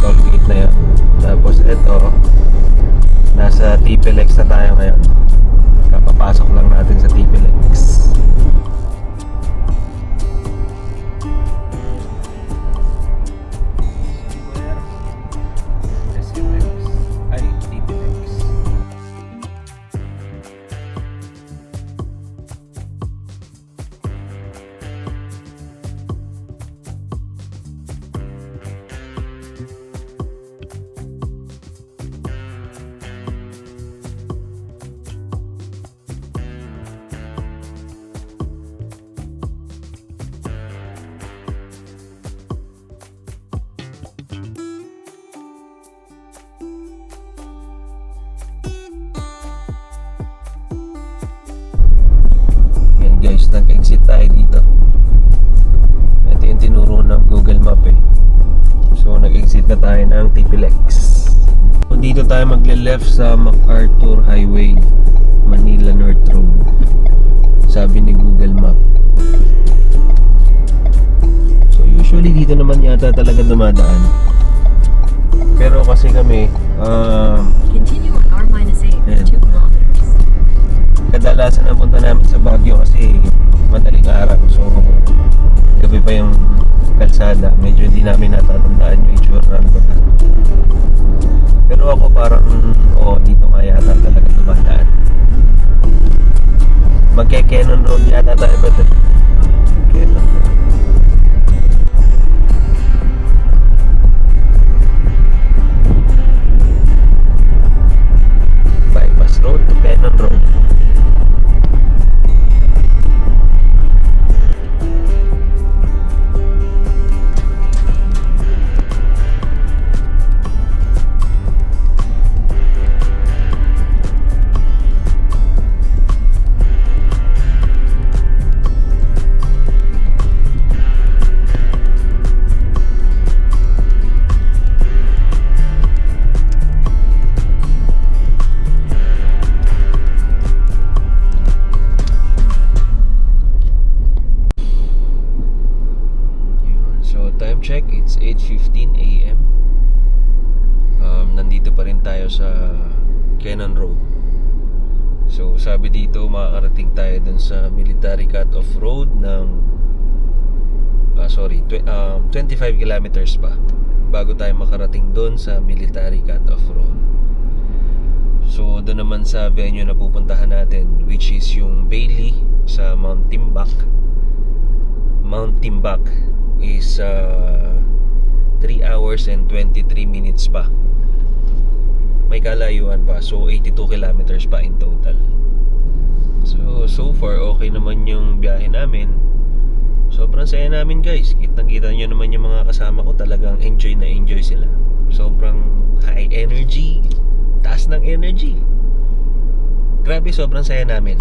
toll gate na yun. Tapos ito, nasa TPLX na tayo ngayon. Kapapasok lang natin sa TPLX. Ay, TPLX. Yan guys, nag-exit tayo dito. Ito yung tinuro ng Google Map eh. So nag-exit na tayo ng TPLX. So dito tayo magle-left sa MacArthur Highway, Manila North Road, sabi ni Google Map. So usually dito naman yata talaga dumadaan. Pero kasi kami Continue on R-8, Ayan. 2 kilometers. kadalasan ang punta namin sa Baguio kasi madaling araw. So gabi pa yung kalsada. Medyo hindi namin natatandaan yung itsura ng lugar. Pero ako parang dito nga yata talaga dumadaan. Magke-Cannon Road yata tayo ba ito? Cannon Road. Bypass Road to Cannon Road. So time check, it's 8:15 AM. Nandito pa rin tayo sa Cannon Road. So sabi dito makakarating tayo dun sa Military Cut-Off Road ng 25 kilometers pa bago tayo makarating dun sa Military Cut-Off Road. So doon naman sa venue na pupuntahan natin, which is yung Bailey sa Mount Timbak. Mount Timbak is 3 hours and 23 minutes pa. May kalayuan pa. So 82 kilometers pa in total. So far okay naman yung biyahe namin. Sobrang saya namin guys. Kitang-kita nyo naman yung mga kasama ko. Talagang enjoy na enjoy sila. Sobrang high energy. Taas ng energy. Grabe, sobrang saya namin.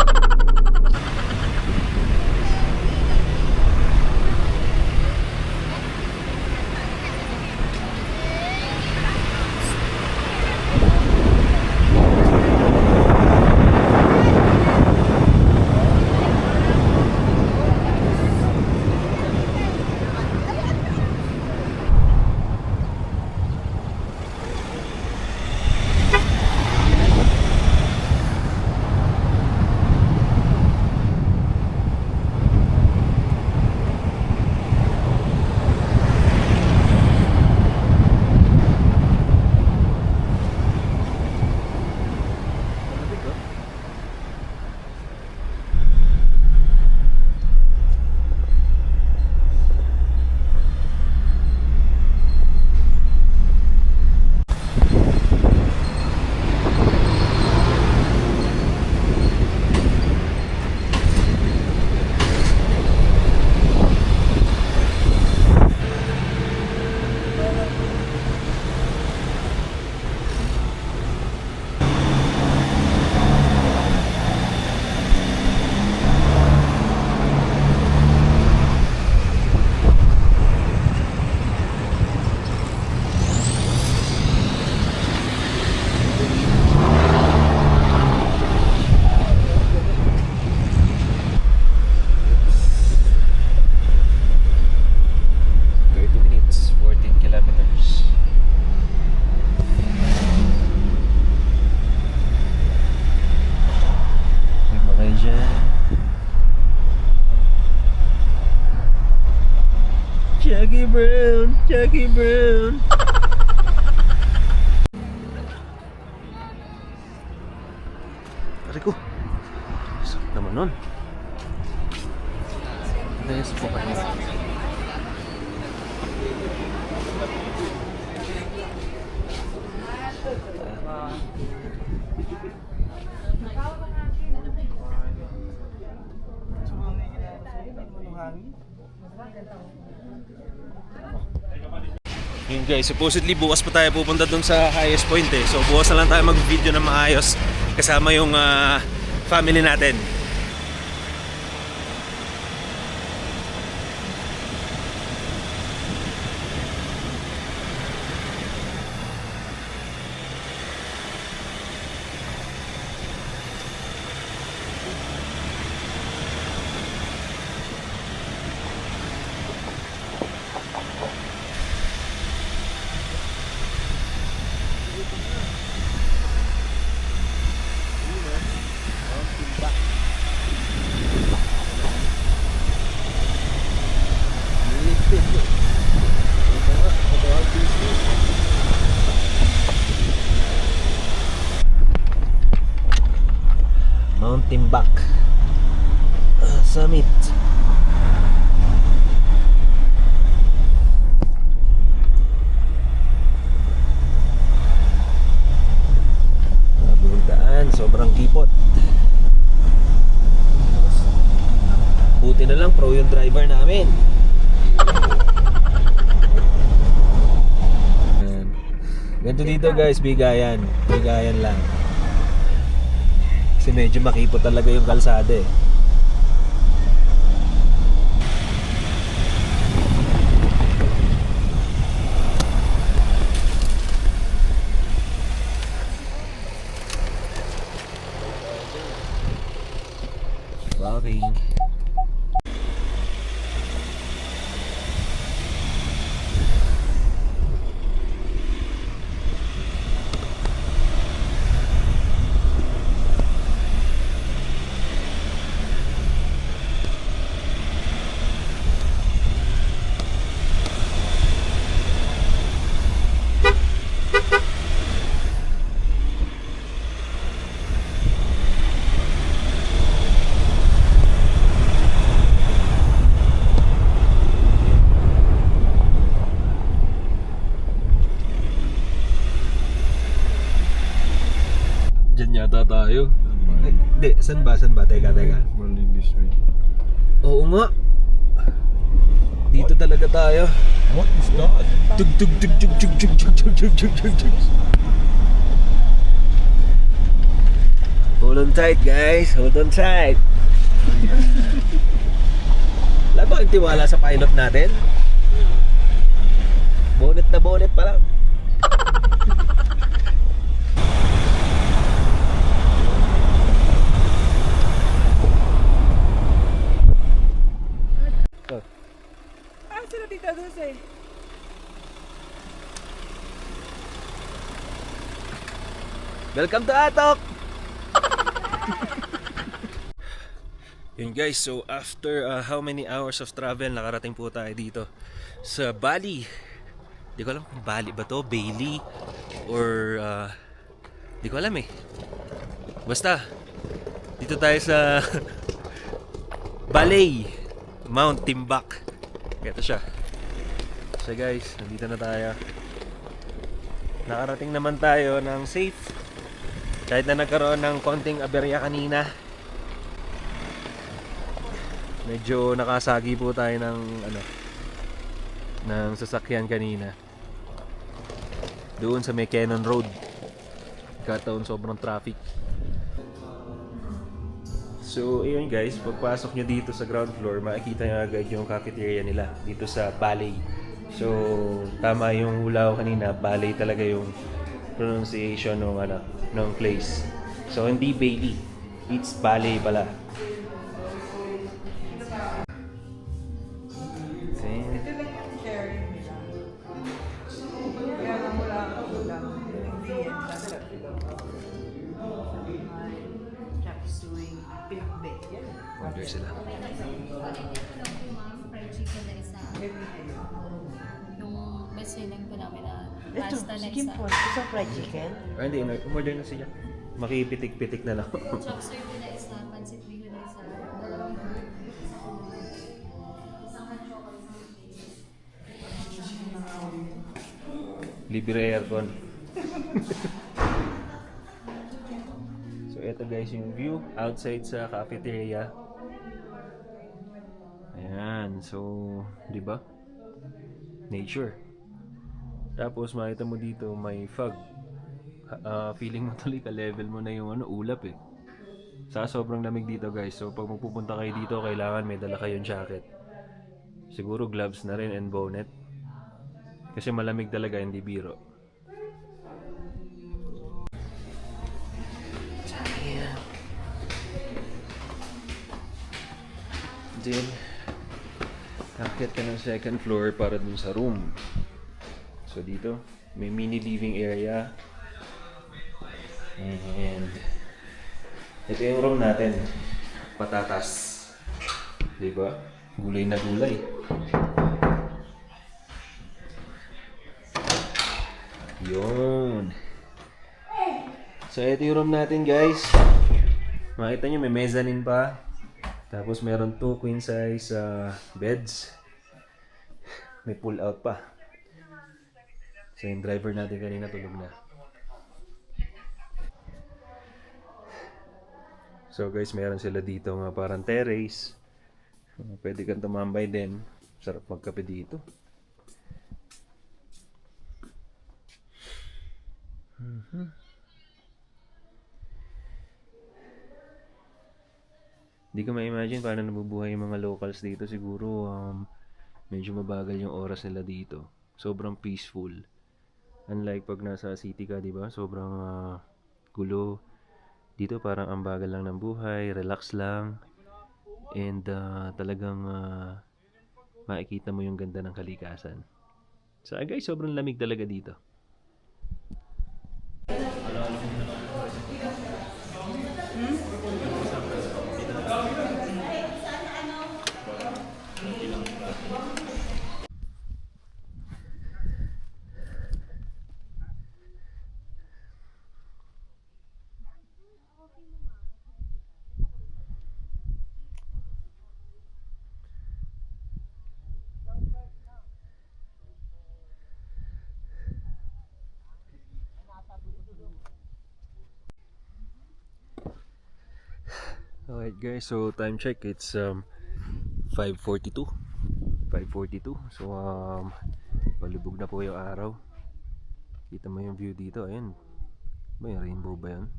Jackie Brown. Rico. Sakit naman nun. Dahil sa puka niya. Yun guys, supposedly bukas pa tayo pupunta dun sa highest point eh. So bukas na lang tayo mag-video na maayos kasama yung family natin. Mount Timbak Summit. Daan, sobrang kipot. Buti na lang pro yung driver namin. Ganito dito guys, bigayan. Bigayan lang. Kasi medyo makipot talaga yung kalsada eh. Walking. Diyan yata tayo. Hindi, saan ba? Saan ba? Teka. Mali this way. Oo nga. Dito talaga tayo. What is that? Tug tug tug tug tug tug tug tug tug tug tug tug. Hold on tight guys, hold on tight. Wala ba ang tiwala sa pilot natin? Bonnet na bonnet pa lang. Sino Tita Dulce? Welcome to Atok! Yun guys, so after how many hours of travel, nakarating po tayo dito sa Bali. Di ko alam kung Bali ba to, Bailey, or di ko alam eh. Basta, dito tayo sa Balay, Mount Timbak. Ito siya. So guys, nandito na tayo. Nakarating naman tayo ng safe. Kahit na nagkaroon ng konting aberya kanina. Medyo nakasagi po tayo ng sasakyan kanina. Doon sa may Cannon Road. Kataon sobrang traffic. So, ayun guys, pagpasok nyo dito sa ground floor, makikita nyo agad yung cafeteria nila dito sa Balay. So, tama yung hula ko kanina, Balay talaga yung pronunciation ng place. So, hindi Bailey, it's Balay pala. Ito lang yung sharing nila. Kaya lang wala akong ulam. Chop suey, pinakbe. Order sila. Fried chicken na isa. Yung best-selling po namin na Ito, pasta na sige isa. po. Isang fried chicken. Ah, hindi. Umorder na siya. Makipitik-pitik na lang. Chop suey po na isa, pancit bihon na isa. Libre aircon. So ito guys yung view outside sa cafeteria. Ayan, so 'di ba? Nature. Tapos makita mo dito may fog. Feeling mo tuloy ka level mo na yung ulap eh. Sa sobrang lamig dito guys. So pag magpupunta kayo dito, kailangan may dala kayong jacket. Siguro gloves na rin and bonnet. Kasi malamig talaga, hindi biro. Then, akit ka ng second floor para dun sa room. So dito, may mini living area. And ito yung room natin. Patatas. Diba? Gulay na gulay. Yun. So ito yung room natin guys. Makita nyo may mezzanine pa. Tapos meron 2 queen size beds. May pull out pa. So yung driver natin kanina tulog na. So guys, meron sila dito nga parang terrace. Pwede kang tumambay din. Sarap magkape dito. Hindi ko ma-imagine paano nabubuhay yung mga locals dito. Siguro medyo mabagal yung oras nila dito. Sobrang peaceful. Unlike pag nasa city ka, di ba? Sobrang gulo. Dito parang ang bagal lang ng buhay, relax lang. And talagang makikita mo yung ganda ng kalikasan. So guys, sobrang lamig talaga dito. Alright guys, so time check, it's 5:42. So palubog na po yung araw. Kita mo yung view dito, ayun. May rainbow ba yan?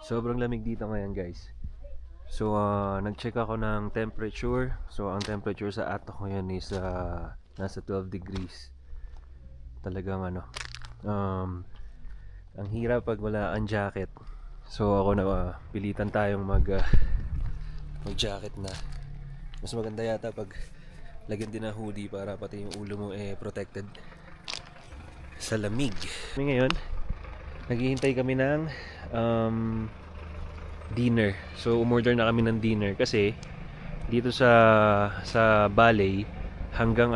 Sobrang lamig dito ngayon guys. So nag-check ako ng temperature. So ang temperature sa ato ko ngayon is nasa 12 degrees. Talagang ang hirap pag wala ang jacket. So ako na pilitan tayong mag-jacket na. Mas maganda yata pag lagyan din ng hoodie para pati yung ulo mo protected sa lamig. Ngayon, naghihintay kami ng dinner. So umorder na kami ng dinner kasi dito sa Balay hanggang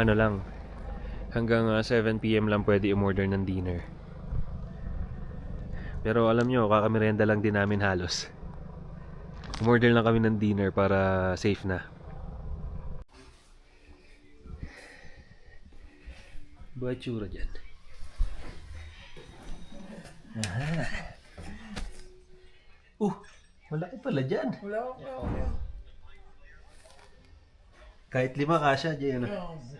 hanggang 7 PM lang pwede umorder ng dinner. Pero alam nyo, kakamerenda lang din namin halos. Umorder lang kami ng dinner para safe na. Buhay tsura dyan. Aha. Malaki pala dyan. Wala ako. Kahit 5 kasya dyan.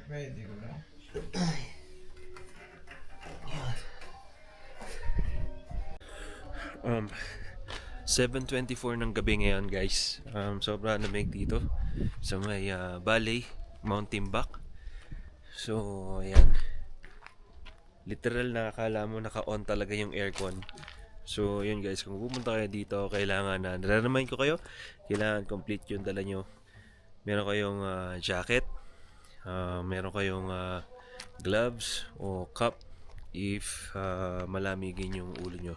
Pwede ko na. 7:24 ng gabi ngayon guys. Sobra lamig dito sa may Balay, Mount Timbak. So ayan, literal na akala mo naka-on talaga yung aircon. So yun guys, kung pupunta kayo dito, kailangan nare-remind ko kayo, kailangan complete yung dala nyo. Meron kayong jacket, meron kayong gloves o cup if malamigin yung ulo nyo.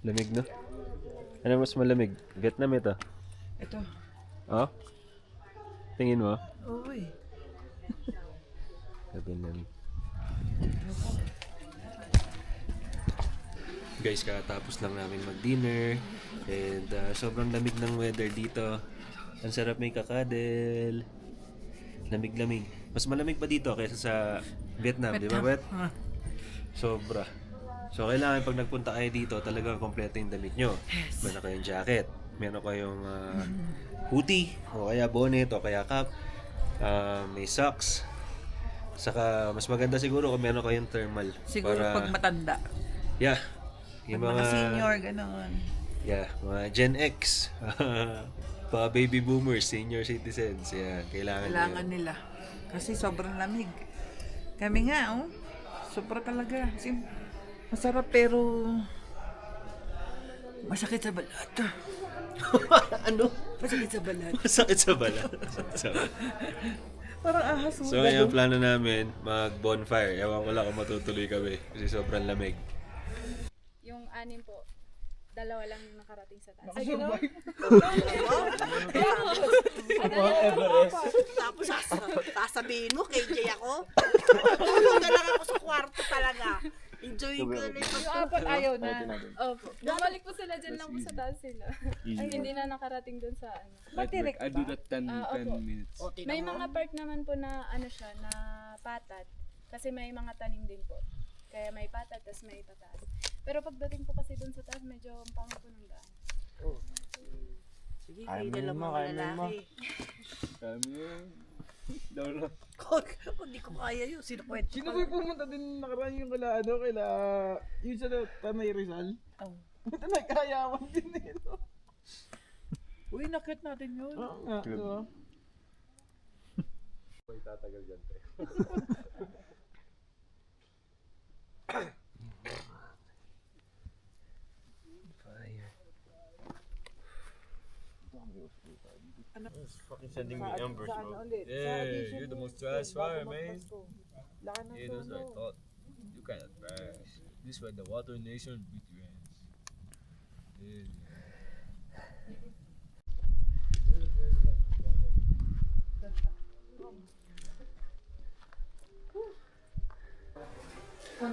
Lamig no? Ano mas malamig? Vietnam ito. Ito. Oh? Tingin mo? Oo eh. Sabi lamig. Guys, katapos lang namin mag-dinner. And sobrang lamig ng weather dito. Ang sarap may kakadel. Lamig-lamig. Mas malamig pa dito kaysa sa Vietnam, di ba, Bet? Sobra. So, kailangan pag nagpunta kayo dito, talagang kompleto yung damit nyo. Meron kayong jacket, meron kayong hoodie, o kaya bonnet, o kaya cap, may socks. Saka, mas maganda siguro kung meron kayong thermal. Siguro pag matanda. Yeah. Pag mga senior, gano'n. Yeah, mga Gen X. Pa baby boomers, senior citizens. Yeah, kailangan Kailangan nila. Kasi sobrang lamig. Kami nga, oh. Sobra talaga. Kasi masarap pero masakit sa balat. Ano? Masakit sa balat. Masakit sa balat. Parang ahas mo. So ngayon plano namin mag-bonfire. Ewan ko lang kung matutuloy kami kasi sobrang lamig. Yung anim po, dalawa lang yung nakarating sa taas. Tapos sasabihin mo, KJ ako. Tulog na lang ako sa kwarto talaga. Enjoy ko na Yung apat ayaw na. Opo. Bumalik po sila dyan lang po sa taas sila. Ay, hindi na nakarating dun sa ano. Matirik I do that 10 opo. minutes. May mga part naman po na ano siya, na patat. Kasi may mga tanim din po. Kaya may patat, tas may pataas. Pero pagdating po kasi dun sa taas, medyo ang pangit po ng daan. Sige, kayo na lang mga lalaki. Kami yun. Lolo. Kung di ko kaya yun, sino pwede? Sino ba yung pumunta din nakaraan yung kaila, yung sa Tanay Rizal? Oh. Tanay Kayawan din eh, no? Uy, nakit natin yun. Oo nga, di ba? Fucking sending me embers, bro. Yeah, you're the most trash fire, man. Yeah, those are thought. You kind of trash. This way, the water nation beat your hands. Yeah.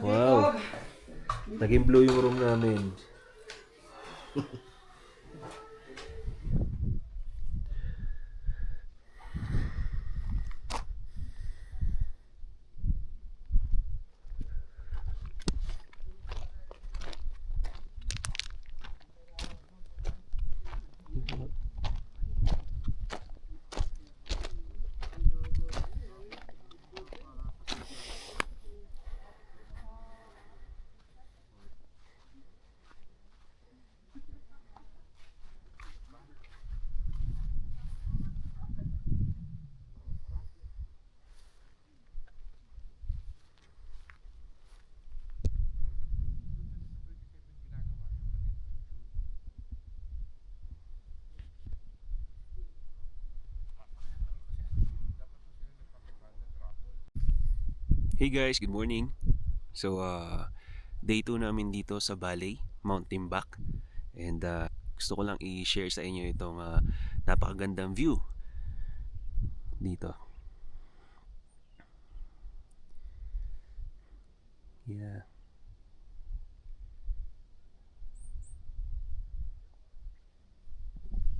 Wow. Naging blue yung room namin. Hey guys, good morning. So, day 2 namin dito sa Balay, Mount Timbak. And gusto ko lang i-share sa inyo itong napakagandang view dito. Yeah.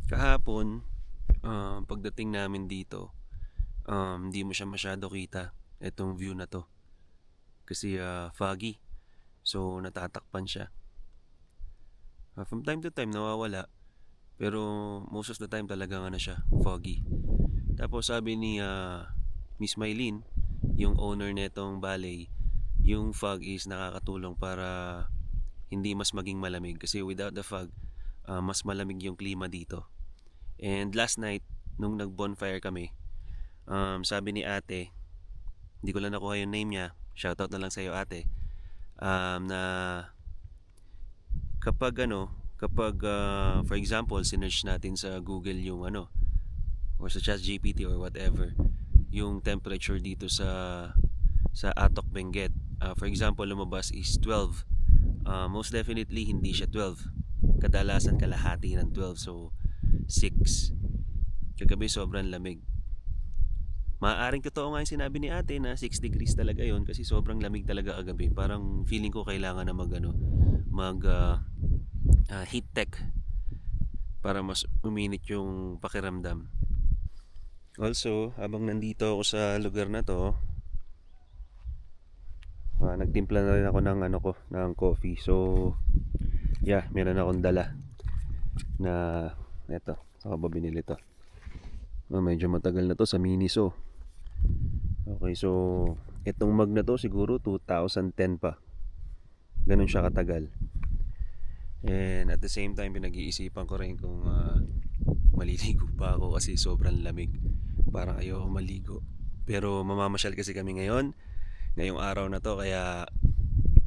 Kahapon, pagdating namin dito, hindi mo siya masyado kita itong view na to kasi foggy, so natatakpan siya. From time to time nawawala, pero most of the time talagang ano siya, foggy. Tapos sabi ni Miss Mylene, yung owner netong balay, yung fog is nakakatulong para hindi mas maging malamig kasi without the fog mas malamig yung klima dito. And last night nung nag-bonfire kami, sabi ni ate, hindi ko lang nakuha yung name niya, shoutout na lang sa iyo ate, na kapag for example sinearch natin sa Google yung or sa ChatGPT or whatever yung temperature dito sa Atok Benguet, for example lumabas is 12, most definitely hindi siya 12 kadalasan kalahati ng 12, so 6. Kagabi sobrang lamig. Maaaring totoo nga yung sinabi ni ate na 6 degrees talaga yon kasi sobrang lamig talaga kagabi. Parang feeling ko kailangan na mag heat tech para mas uminit yung pakiramdam. Also, habang nandito ako sa lugar na to, nagtimpla na rin ako ng coffee. So, yeah, meron akong dala na eto, saka ba binili to? Medyo matagal na to sa Miniso. Okay, so itong mug na to siguro 2010 pa. Ganun siya katagal. And at the same time, pinag-iisipan ko rin kung maliligo pa ako kasi sobrang lamig. Parang ayoko maligo. Pero mamamasyal kasi kami ngayong araw na to, kaya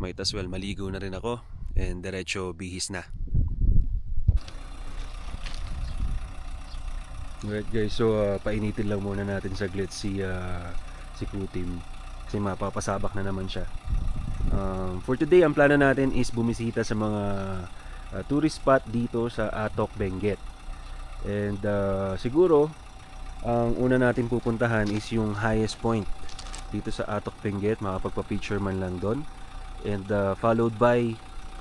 might as well maligo na rin ako and diretso bihis na. Alright guys, so painitin lang muna natin saglit si Kutim kasi mapapasabak na naman siya. For today, ang plano natin is bumisita sa mga tourist spot dito sa Atok, Benguet. And siguro ang una natin pupuntahan is yung highest point dito sa Atok, Benguet. Makapagpa-picture man lang doon. And followed by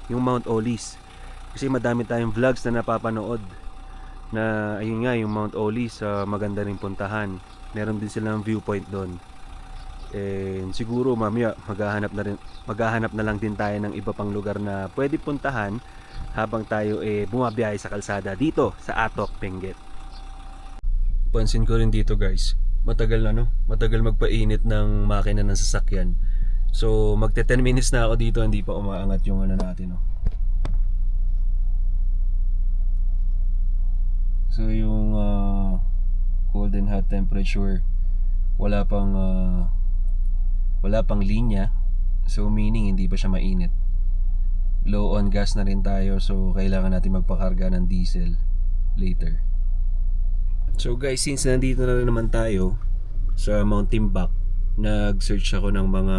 yung Mount Olis. Kasi madami tayong vlogs na napapanood na ayun nga, yung Mount Olis maganda rin puntahan. Meron din silang viewpoint doon. And siguro mamaya maghahanap na lang din tayo ng iba pang lugar na pwede puntahan habang tayo bumabiyahe sa kalsada dito sa Atok, Benguet. Pansin ko rin dito guys, matagal magpainit ng makina ng sasakyan. So magte 10 minutes na ako dito, hindi pa umaangat yung natin. So yung cold and hot temperature wala pang linya, so meaning hindi pa siya mainit. Low on gas na rin tayo, so kailangan natin magpakarga ng diesel later. So guys, since nandito na rin naman tayo sa Mount Timbak, nag-search ako ng mga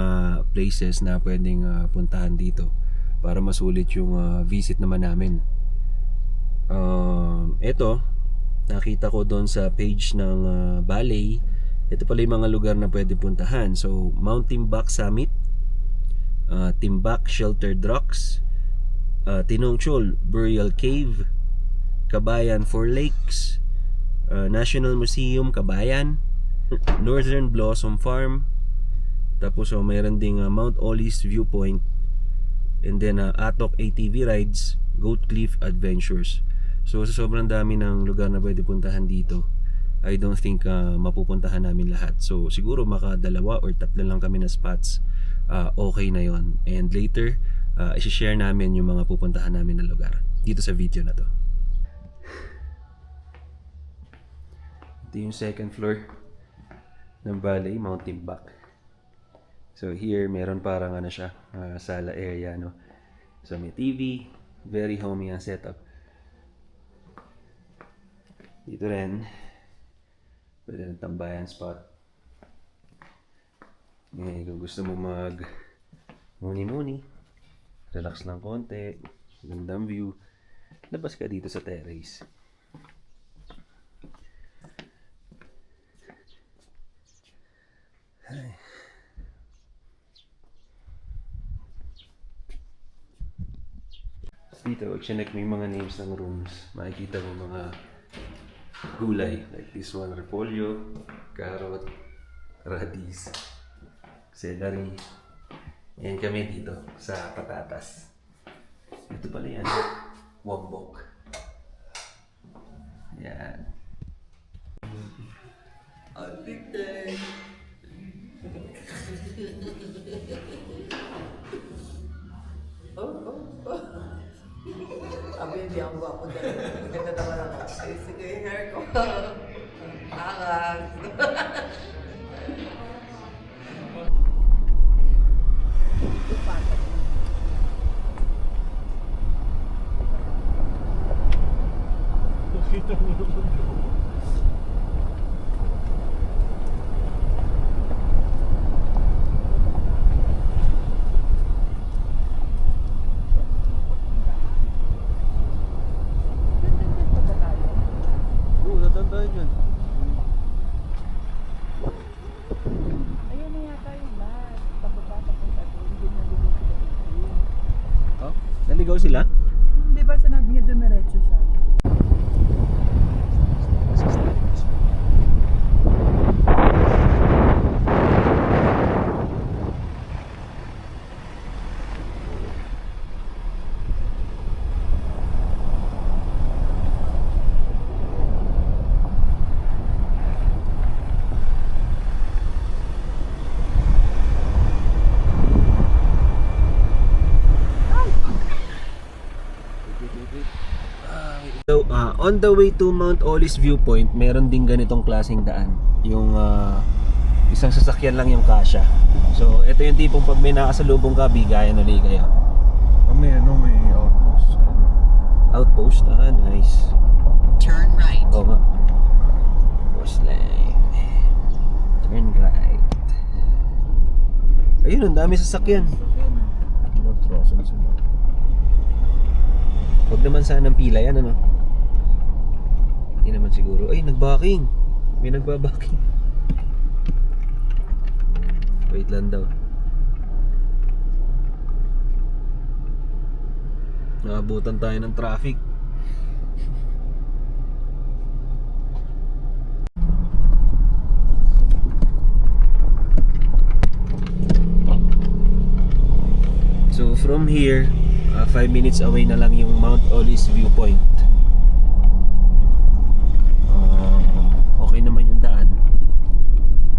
places na pwedeng puntahan dito para masulit yung visit naman namin. Eto, nakita ko doon sa page ng Balay. Ito pala yung mga lugar na pwede puntahan. So, Mount Timbak Summit, Timbak Sheltered Rocks, Tinongchol Burial Cave, Kabayan Four Lakes, National Museum Kabayan, Northern Blossom Farm, tapos mayroon ding Mount Olis Viewpoint, and then Atok ATV Rides, Goat Cliff Adventures. So, sa sobrang dami ng lugar na pwede puntahan dito, I don't think mapupuntahan namin lahat. So siguro maka 2 or 3 lang kami na spots. Okay na yon. And later, isi-share namin yung mga pupuntahan namin na lugar dito sa video na to. Ito yung second floor ng Balay, Mount Timbak. So here, meron parang siya, sala area, no? So may TV, very homey ang setup. Dito rin, pwede ng tambayan spot. Kung gusto mo mag muni-muni, relax lang konti, gandang view, labas ka dito sa terrace. Ay. Dito, chinek mo yung mga names ng rooms, makikita mo mga gulay, like this one, repolyo, carrot, radish, celery. Yan kami dito sa patatas. Ito pala yan, wambok. Yan. Addicted. Abi, hindi ako gwapo dyan. Ganda naman ako. Ay, sige, hair ko. Angas. yun? Ayun na yata yung lahat. Pababa papunta doon. Hindi na lumipit. Oh, naligaw sila? Di ba sinabi niya dumiretso siya? So, on the way to Mount Olis Viewpoint, meron din ganitong klaseng daan. Yung isang sasakyan lang yung kasya. So, ito yung tipong pag may nakasalubong ka, bigayan ulit kayo. May outpost. Outpost? Nice. Turn right. Oo nga. Boss lane. Turn right. Ayun, ang dami sasakyan. Nag-crossing sila. Huwag naman sanang pila yan, ano? Hindi naman siguro. Ay, nag-backing. May nagba-backing. Wait lang daw. Naabutan tayo ng traffic. So from here, 5 minutes away na lang yung Mount Olis Viewpoint. Okay naman yung daan.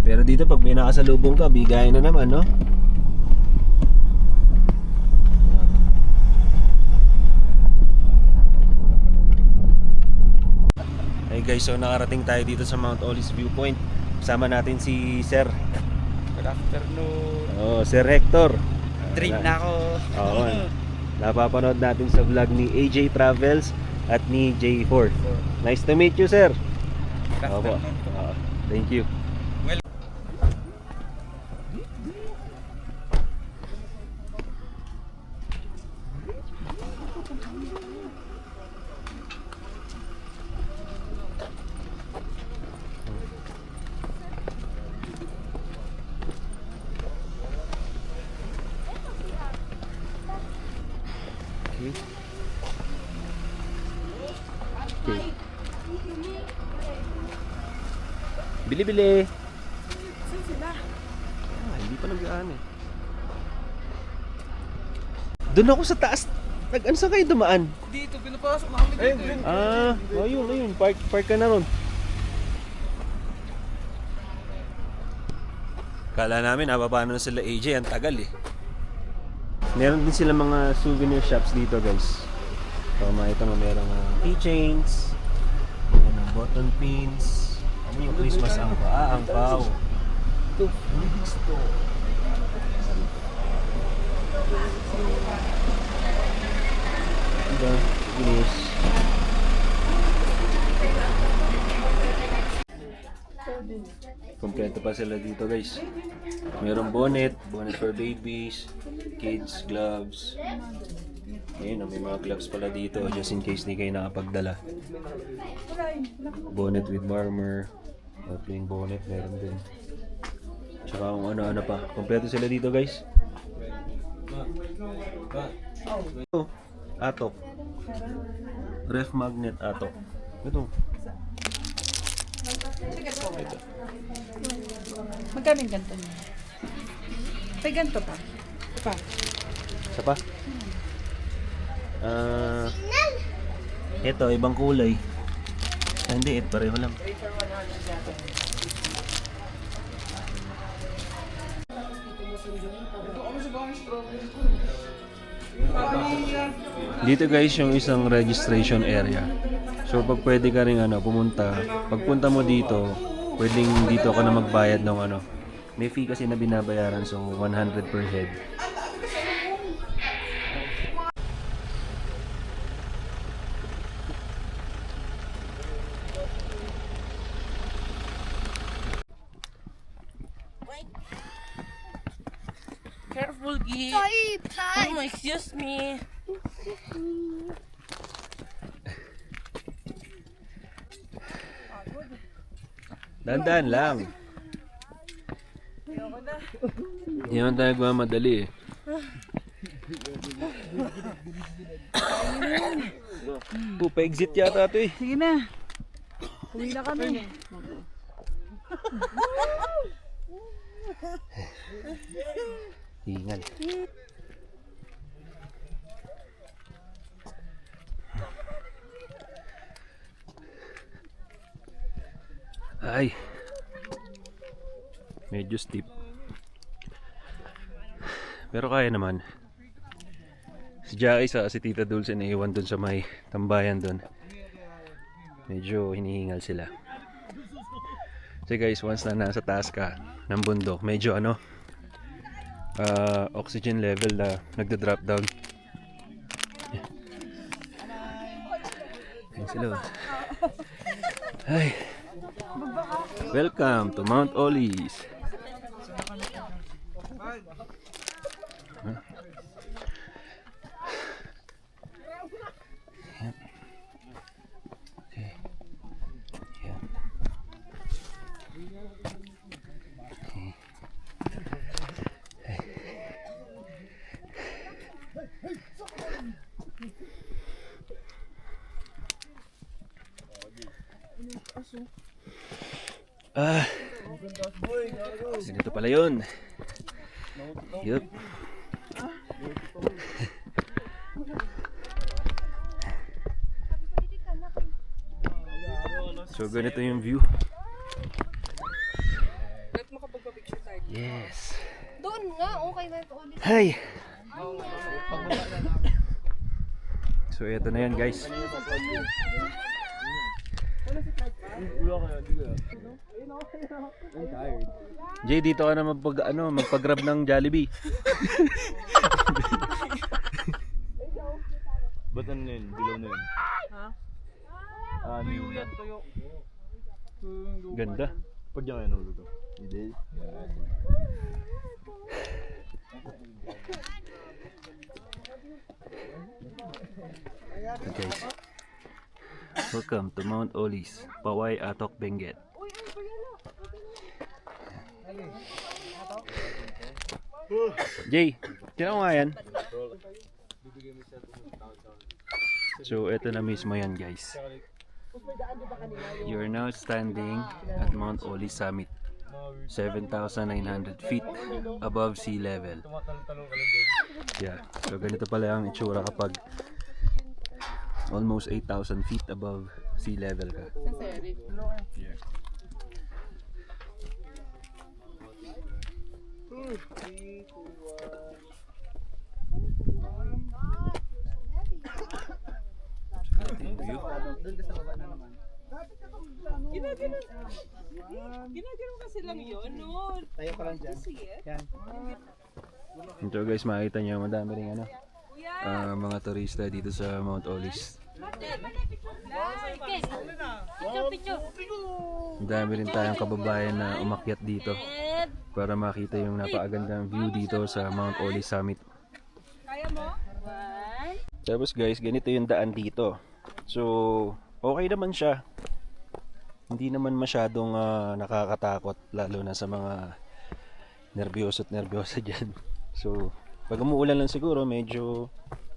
Pero dito pag may nakasalubong ka, bigayan na naman, no? Hey guys, so nakarating tayo dito sa Mount Olis Viewpoint. Kasama natin si Sir. Good afternoon. Oh, Sir Hector. Dream na ako. Oo. Napapanood natin sa vlog ni AJ Travels at ni J4. Nice to meet you, sir. Opo. Thank you. Okay. Bili-bili. Saan sila? Hindi pa nag-aan eh. Doon ako sa taas. Ano saan kayo dumaan? Dito, pinapasok na kami dito. Ayun. Park ka na ron. Kala namin, paano na sila AJ, ang tagal eh. Meron din sila mga souvenir shops dito, guys. So, makita mo merong keychains, merong button pins. Ano yung Christmas angpaw? Angpaw. Ito, gusto. Diba? Finish. Kompleto pa sila dito, guys. Merong bonnet for babies, kids, gloves. Ayun, may mga gloves pala dito just in case di kayo nakapagdala. Bonnet with warmer. Plain bonnet, meron din. Tsaka kung ano-ano pa. Kompleto sila dito, guys. Ito, atok. Ref magnet atok. Ito. Ito. Magkano yung ganito niya? May ganito pa. Isa pa? Ito, ibang kulay. Hindi, pareho lang. Dito guys yung isang registration area. So pag pwede ka rin pumunta, pagpunta mo dito, pwedeng dito ka na magbayad ng may fee kasi na binabayaran, so 100 per head. Careful, Gi. Oh, excuse me. Dandan lang. Hindi naman tayo nagmamadali eh. Pa-exit yata ito eh. Sige na. Uwi na kami. Hingal. Ay. Medyo steep. Pero kaya naman. Si Jackie sa si Tita Dulce naiwan dun sa may tambayan dun. Medyo hinihingal sila. So guys, once na nasa taas ka ng bundok, medyo oxygen level na nagda-drop down. Ayan sila. Ay. Welcome to Mount Olis. Huh? Yep. Okay. Yeah. Ganito pala yun. Yup. So ganito yung view. Yes. Doon nga, okay na ito ulit. Hi. So ito na yan guys. Jay, dito ka na magpag-grab ng Jollibee. Ba't ano yun? Dilaw na yun? Ha? Ano yun? Ganda. Pag yan kayo nuluto. Hindi. Okay guys. Welcome to Mount Olis, Paway Atok Benguet. Jay, tira mo nga yan. So ito na mismo yan guys. You're now standing at Mount Olis Summit, 7,900 feet above sea level. Yeah, so ganito pala ang itsura kapag almost 8,000 feet above sea level ka. Yeah. Ginagano kasi lang yun, no? Tayo ka lang dyan. Yan. Ito guys, makikita nyo madami rin mga turista dito sa Mount Olis. Madami rin tayong kababayan na umakyat dito para makita yung napakagandang view dito sa Mount Olis Summit. Tapos guys, ganito yung daan dito. So, okay naman siya. Hindi naman masyadong nakakatakot, lalo na sa mga nervyoso at nervyosa dyan. So, pag umuulan lang siguro, medyo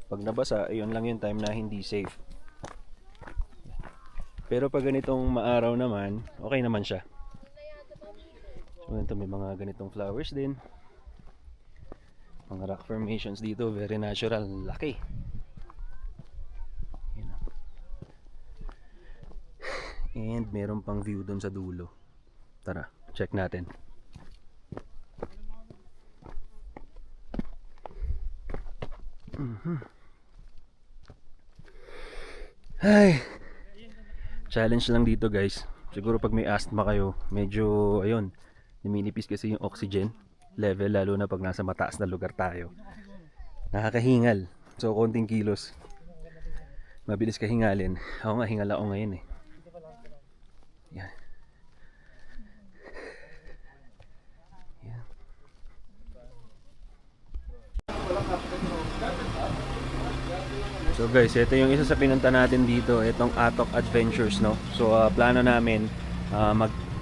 pag nabasa, ayun lang yung time na hindi safe. Pero pag ganitong maaraw naman, okay naman siya. So, ito may mga ganitong flowers din. Mga rock formations dito, very natural, laki. And meron pang view doon sa dulo. Tara, check natin. Ay, challenge lang dito guys. Siguro pag may asthma kayo, medyo ayun, niminipis kasi yung oxygen level, lalo na pag nasa mataas na lugar tayo. Nakakahingal. So konting kilos, mabilis ka hingalin. Ako nga, hingal ako ngayon eh. Yan. Yan. So guys, ito yung isa sa pinunta natin dito, itong Atok Adventures, no. So plano namin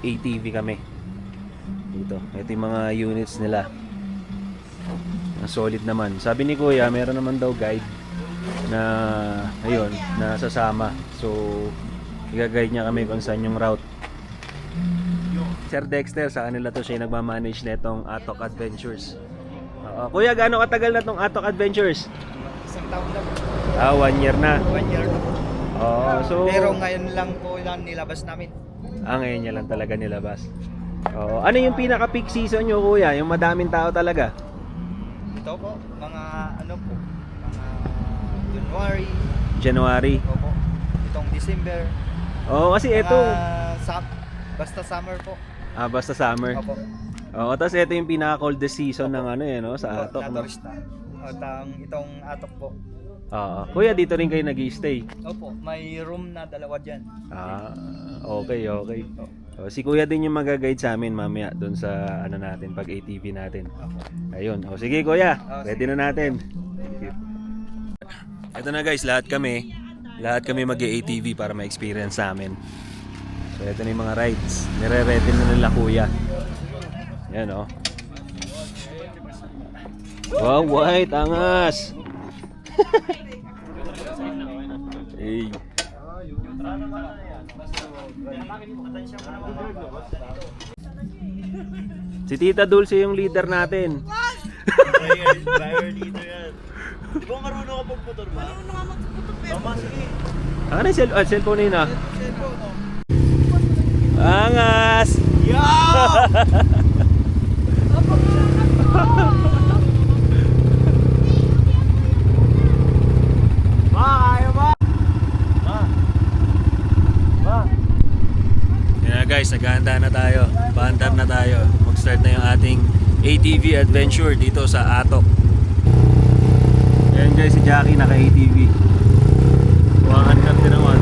ATV kami. Dito. Ito yung mga units nila. Ang solid naman. Sabi ni Kuya, meron naman daw guide na ayun, na sasama. So, i-guide niya kami kung saan yung route. Sir Dexter, sa kanila to siya yung nagmamanage na itong Atok Adventures. Kuya, gaano katagal na itong Atok Adventures? Isang taon lang. 1 year na. 1 year na po. So, Pero ngayon lang po yan nilabas namin. ngayon niya lang talaga nilabas. Ano yung pinaka-peak season nyo, Kuya? Yung madaming tao talaga? Ito po, mga ano po, mga January. January. Opo. Itong December. Kasi ito. Basta summer po. Basta summer. Opo. Tapos ito yung pinaka-coldest season ng ano no, sa Atok. No? Naturista. At itong Atok po. Kuya, dito rin kayo nag-i-stay? Opo, may room na 2 dyan. Okay. Si Kuya din yung mag-guide sa amin mamaya doon sa ano natin, pag ATV natin. Opo. Ayun. Sige Kuya, ready sige. na natin. Thank you. Ito na guys, lahat kami mag-ATV para ma-experience namin. So ito na yung mga rides. Nire-ready na nila Kuya. Yan Wow, white, angas. Hey. Si Tita Dulce yung leader natin. Driver leader yan. Di ba marunong ka pagmotor ba? Marunong ka magmotor pero. Tama, sige. Cellphone na yun Angas! Yan na guys, naghahanda na tayo. Paandar na tayo. Mag-start na yung ating ATV adventure dito sa Atok. Ayan guys, si Jackie naka-ATV. Andar din naman.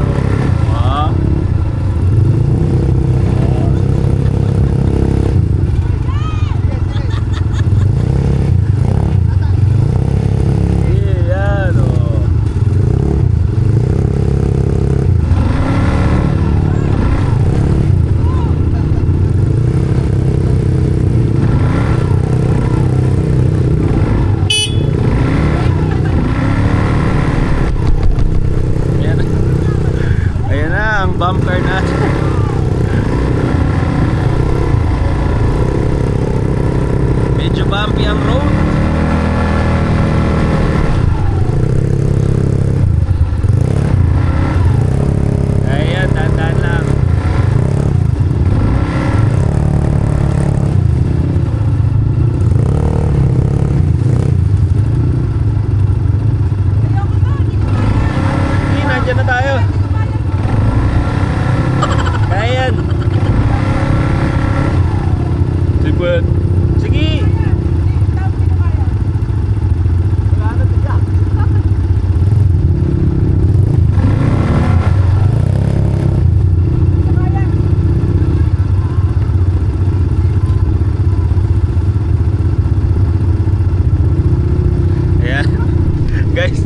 Bumper na. Medyo bumpy ang road. Ayan, dahan-dahan lang. Nandiyan na tayo. Ayan. Sige. Ayan. Guys.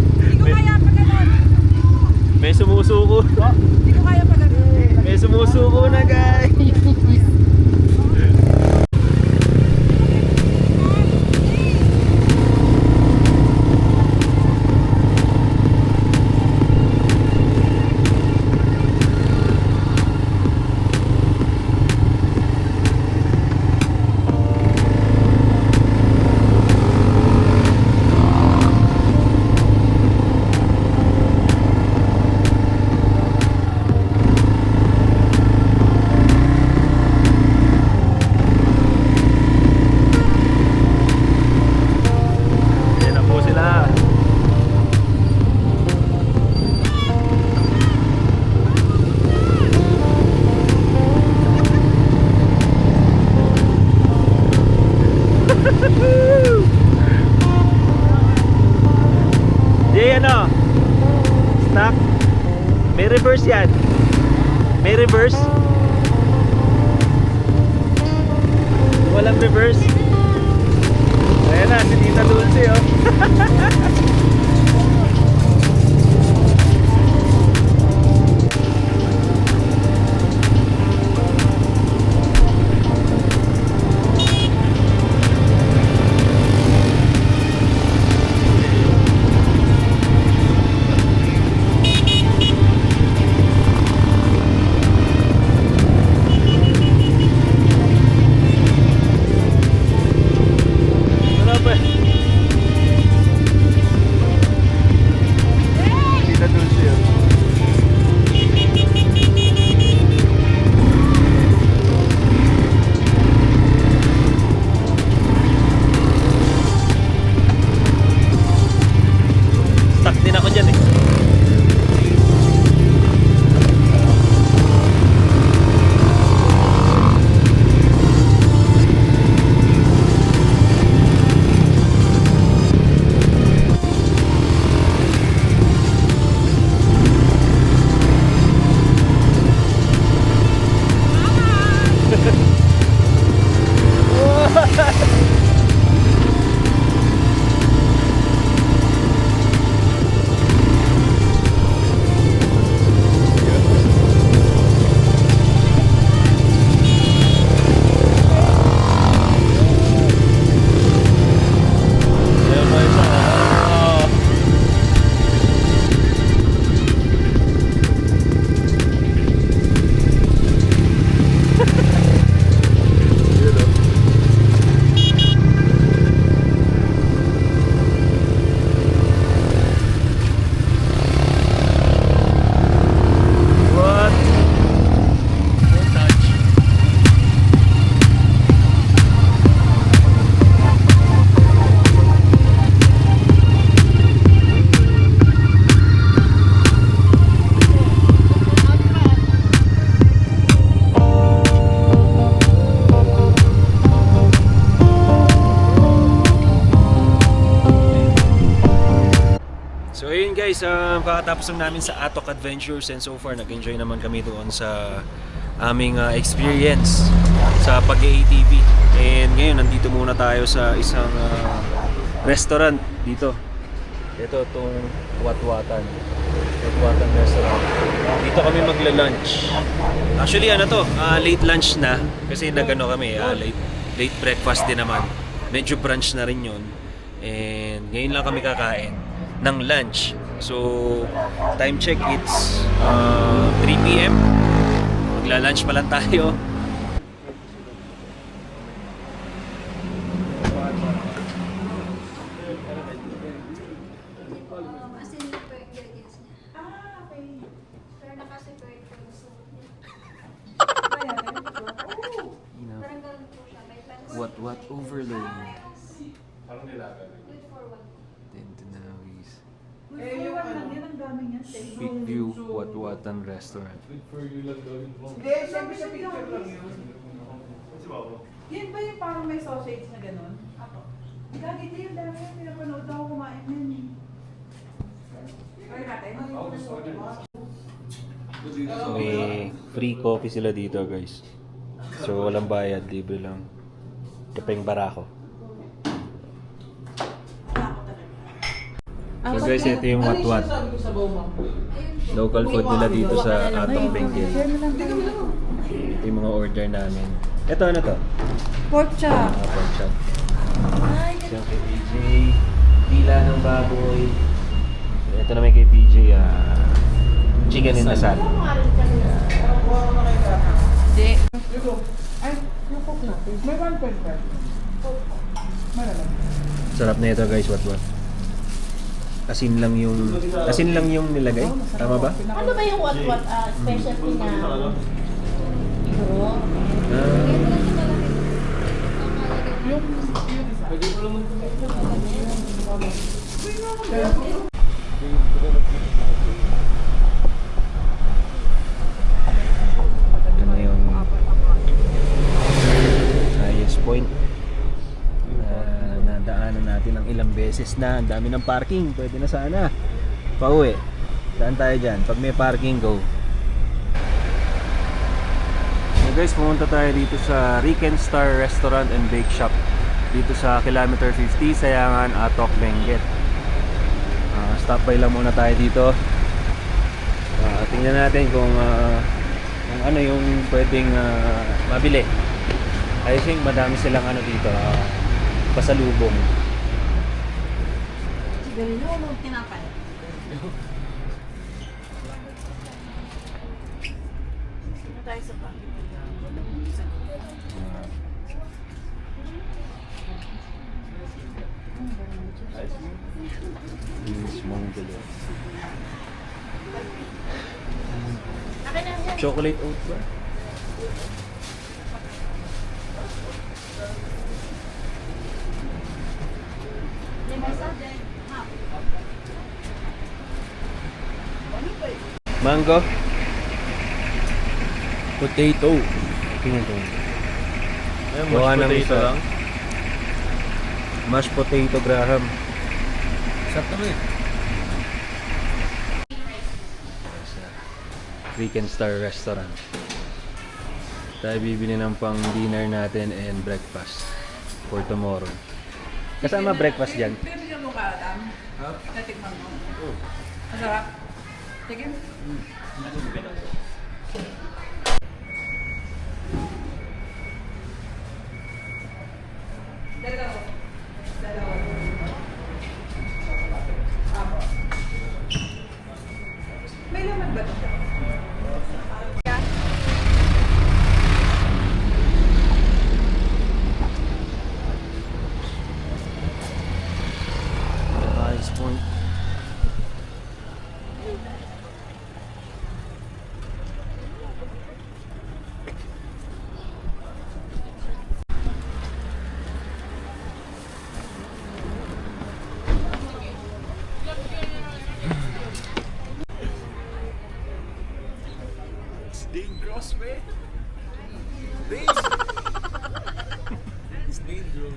May sumusuko. May sumusuko na guys. Stock. May reverse yan. May reverse. Walang reverse. Ayan na, si Tita Dulce guys, kakatapos lang namin sa Atok Adventures and so far nag-enjoy naman kami doon sa aming experience sa pag-ATV. And ngayon nandito muna tayo sa isang restaurant dito. Ito itong Watwatan restaurant. Dito kami magla-lunch. Actually late lunch na kasi nagano kami, late breakfast din naman. Medyo brunch na rin yun. And ngayon lang kami kakain ng lunch. So, time check, it's 3 p.m. Magla-lunch pa lang tayo. What overload? Tintinawis. Big View Watwatan Restaurant. Hindi, siyempre sa picture lang yun. Yan ba yung parang may sausage na gano'n? Ako. Gagit yung dami yung pinapanood ako kumain yan eh. Try natin. May free coffee sila dito guys. So walang bayad, libre lang. Kapeng barako. So guys, ito yung Watwat. Local food nila dito sa Atok Benguet. Ito yung mga order namin. Ito ano to? Pork chop. Pork chop. Siya kay PJ, pila ng baboy. Ito naman kay PJ, chicken in asal. Hindi. Ay, yung cook natin. May 1.5. Malamang. Sarap na ito guys, Watwat. Asin lang yung nilagay. Tama ba? Ano ba yung what specialty na bro? Ito na yung highest point. Nadaanan natin ng ilang beses na. Ang dami ng parking. Pwede na sana pauwi. Daan tayo dyan. Pag may parking, go. So guys, pumunta tayo dito sa Riken Star Restaurant and Bake Shop. Dito sa kilometer 50, Sayangan, Atok, Benguet. Stop by lang muna tayo dito. Tingnan natin kung ano yung pwedeng mabili. I think madami silang ano dito, pasalubong. Ganun yung tinapay. Sino tayo sa pa? Chocolate oat ba? Mango. Potato. Tingnan ko. Mashed potato lang. Mashed potato, Graham. Sarap naman eh. Riken Star Restaurant. Tayo bibili ng pang dinner natin and breakfast for tomorrow. Kasama breakfast dyan. Pinabigyan mo ka, Adam? Ha? Natikman mo? Oo. Masarap? Sige. Dalawa. Apo. May laman ba ito? Highest point. Dangerous, man. It's dangerous.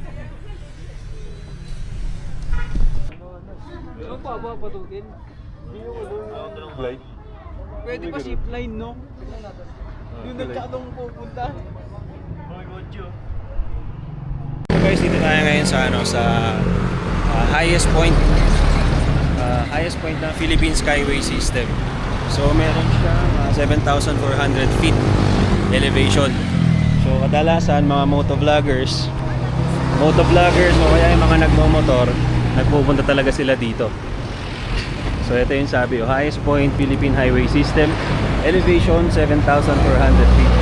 Ano pa ba patukin? Flight? Pwede pa zipline, no? Yung nagkakatong pupunta. So guys, dito tayo ngayon sa highest point ng Philippine Skyway System. So meron siyang 7,400 feet elevation. So kadalasan mga motovloggers o kaya yung mga nagmomotor, nagpupunta talaga sila dito. So ito yung sabi, highest point Philippine Highway System, elevation 7,400 feet.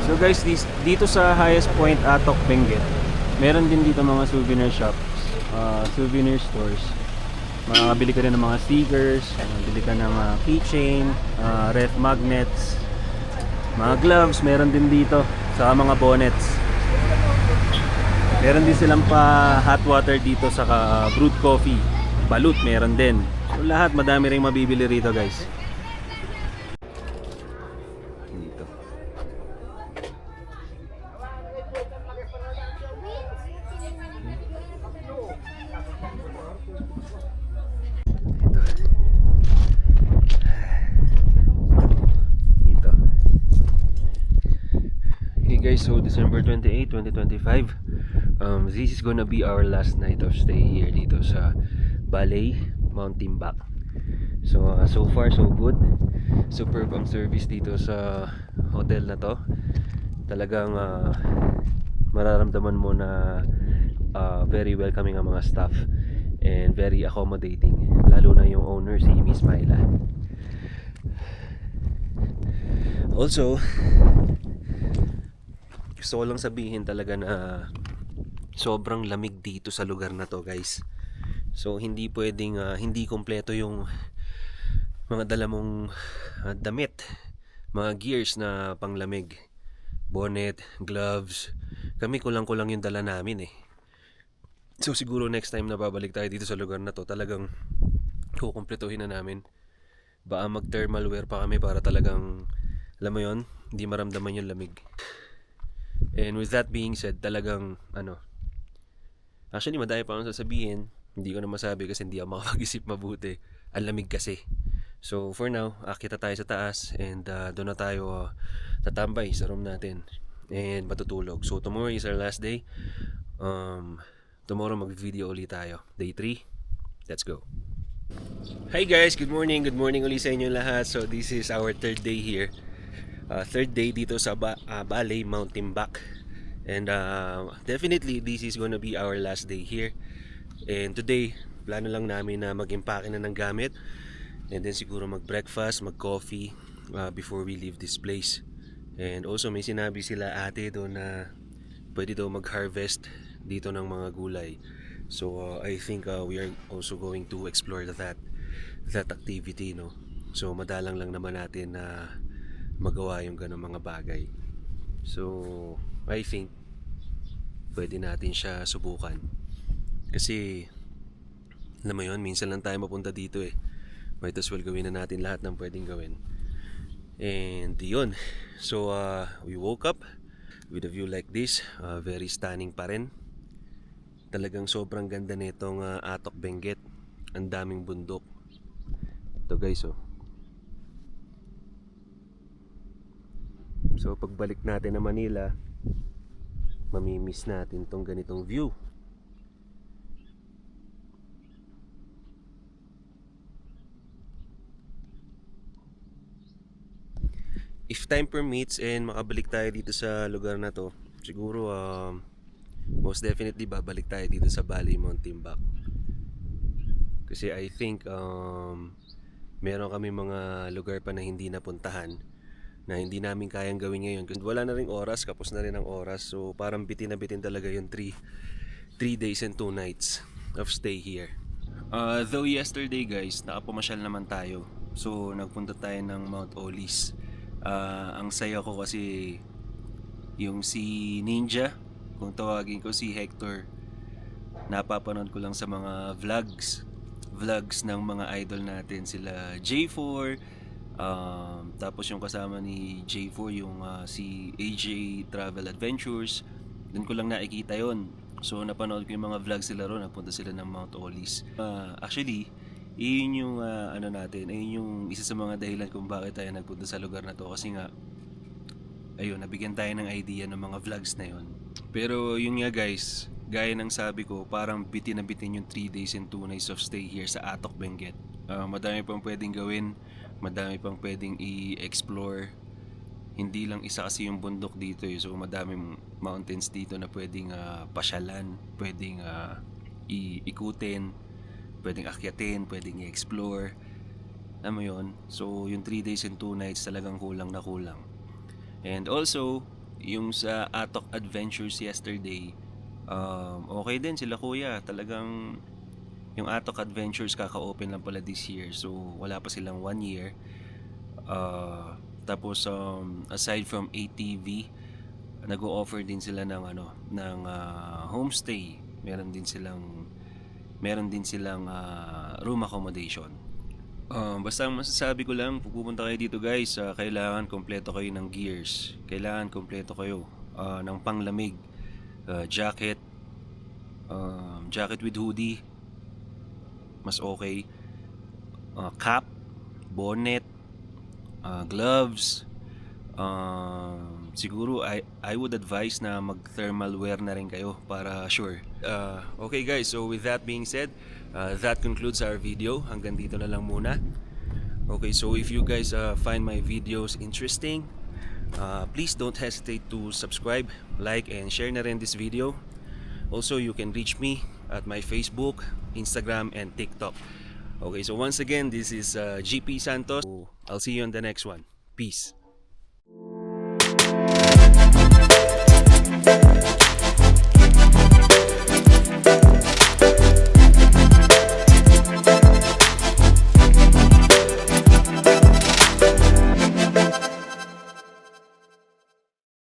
So guys, dito sa highest point Atok Benguet, meron din dito mga souvenir shops, souvenir stores. Makakabili ka rin ng mga stickers, bili ka ng keychain, ref magnets, mga gloves, meron din dito sa mga bonnets. Meron din silang pa hot water dito sa brewed coffee, balut meron din. So lahat, madami ring mabibili rito guys. Dito. Dito. Hey guys, so December 28, 2025. This is gonna be our last night of stay here dito sa Balay, Mount Timbak. So so far so good. Superb ang service dito sa hotel na to. Talagang mararamdaman mo na very welcoming ang mga staff and very accommodating, lalo na yung owner, si Miss Myla. Also, gusto ko lang sabihin talaga na sobrang lamig dito sa lugar na to guys. So hindi pwedeng hindi kompleto yung mga dala mong damit, mga gears na panglamig, bonnet, gloves. Kami kulang-kulang yung dala namin eh. So siguro next time na babalik tayo dito sa lugar na to, talagang kukumpletuhin na namin. Baka mag thermal wear pa kami para talagang, alam mo yon, hindi maramdaman yung lamig. And with that being said, talagang actually madami pa akong sasabihin, hindi ko na masabi kasi hindi ako makapag-isip mabuti. Ang lamig kasi. So for now, akita tayo sa taas and doon na tayo tatambay sa room natin and matutulog. So tomorrow is our last day. Tomorrow mag-video ulit tayo. Day 3. Let's go. Hi guys, good morning. Good morning ulit sa inyo lahat. So this is our third day here. Third day dito sa Balay, Mount Timbak. And definitely this is gonna be our last day here. And today, plano lang namin na mag-impake na ng gamit. And then siguro mag-breakfast, mag-coffee before we leave this place. And also may sinabi sila ate doon na pwede daw mag-harvest dito ng mga gulay. So I think we are also going to explore that activity, no. So madalang lang naman natin na magawa yung ganung mga bagay. So I think pwede natin siya subukan. Kasi alam mo yun, minsan lang tayo mapunta dito eh. Might as well gawin na natin lahat ng pwedeng gawin. And yun. So we woke up with a view like this. Very stunning pa rin. Talagang sobrang ganda nitong Atok Benguet. Ang daming bundok. Ito guys, oh. So pagbalik natin na Manila, mamimiss natin tong ganitong view. If time permits and makabalik tayo dito sa lugar na to, siguro most definitely babalik tayo dito sa Balay, Mount Timbak. Kasi I think meron kami mga lugar pa na hindi napuntahan na hindi namin kayang gawin ngayon. Wala na ring oras, kapos na rin ang oras. So parang bitin na bitin talaga yung 3 days and 2 nights of stay here. Though yesterday guys, nakapamasyal naman tayo. So nagpunta tayo ng Mount Olis. Ang saya ko kasi yung si Ninja, kung tawagin ko si Hector, napapanood ko lang sa mga vlogs ng mga idol natin, sila J4, tapos yung kasama ni J4 yung si AJ Travel Adventures. Doon ko lang nakikita yon. So napanood ko yung mga vlogs sila ron, napunta sila ng Mount Olis. Actually Iyon yung ano natin, ayun yung isa sa mga dahilan kung bakit tayo nagpunta sa lugar na to. Kasi nga, ayun, nabigyan tayo ng idea ng mga vlogs na yun. Pero yun nga guys, gaya ng sabi ko, parang bitin na bitin yung 3 days and 2 nights of stay here sa Atok, Benguet. Madami pang pwedeng gawin, madami pang pwedeng i-explore. Hindi lang isa kasi yung bundok dito eh. So madaming mountains dito na pwedeng pasyalan, pwedeng ikutin, pwedeng akyatin, pwedeng i-explore. Alam mo yun? So yung 3 days and 2 nights talagang kulang na kulang. And also, yung sa Atok Adventures yesterday, okay din sila kuya. Talagang yung Atok Adventures kaka-open lang pala this year. So wala pa silang 1 year. Tapos aside from ATV, nag-o-offer din sila ng homestay. Meron din silang room accommodation. Basta ang masasabi ko lang, pupunta kayo dito guys, kailangan kompleto kayo ng gears. Kailangan kompleto kayo ng panglamig, jacket with hoodie, mas okay, cap, bonnet, gloves. Siguro I would advise na mag thermal wear na rin kayo para sure. Okay guys, so with that being said, that concludes our video. Hanggang dito na lang muna. Okay, so if you guys find my videos interesting, please don't hesitate to subscribe, like, and share na rin this video. Also, you can reach me at my Facebook, Instagram, and TikTok. Okay, so once again, this is GP Santos. I'll see you on the next one. Peace.